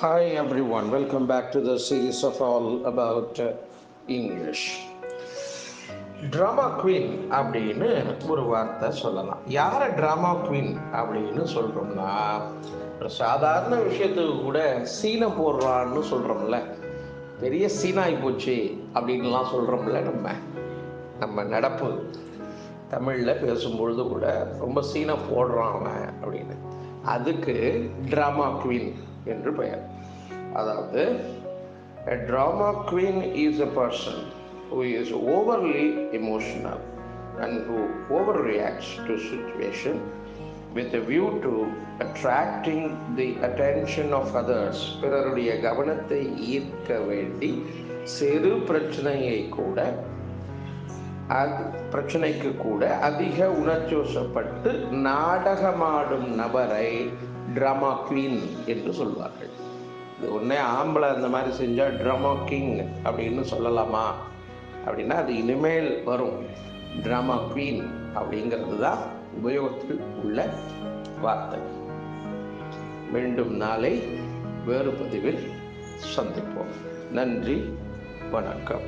Hi everyone, welcome back to the series of all about English. Drama queen அப்படின்னு ஒரு வார்த்தை சொல்லலாம். யாரை ட்ராமா குவீன் அப்படின்னு சொல்கிறோம்னா, ஒரு சாதாரண விஷயத்துக்கு கூட சீனை போடுறான்னு சொல்கிறோம்ல, பெரிய சீனாகி போச்சு அப்படின்லாம் சொல்கிறோம்ல. நம்ம நடப்பு தமிழில் பேசும்பொழுது கூட ரொம்ப சீனை போடுறான் அவன் அப்படின்னு, அதுக்கு ட்ராமா குவீன் என்று பெயர். அதாவது a drama queen is a person who is overly emotional and who overreacts to situation with a view to attracting the attention of others. பிறருடைய கவனத்தை ஈர்க்க வேண்டி சிறு பிரச்சனைக்கு கூட அதிக உணர்ச்சிவசப்பட்டு நாடகமாடும் நபரை ட்ராமா குவீன் என்று சொல்வார்கள். இது ஒன்றே ஆம்பளை அந்த மாதிரி செஞ்சால் ட்ராமா கிங் அப்படின்னு சொல்லலாமா அப்படின்னா அது இனிமேல் வரும். ட்ராமா குவீன் அப்படிங்கிறது தான் உபயோகத்தில் உள்ள வார்த்தை. மீண்டும் நாளை வேறு பதிவில் சந்திப்போம். நன்றி, வணக்கம்.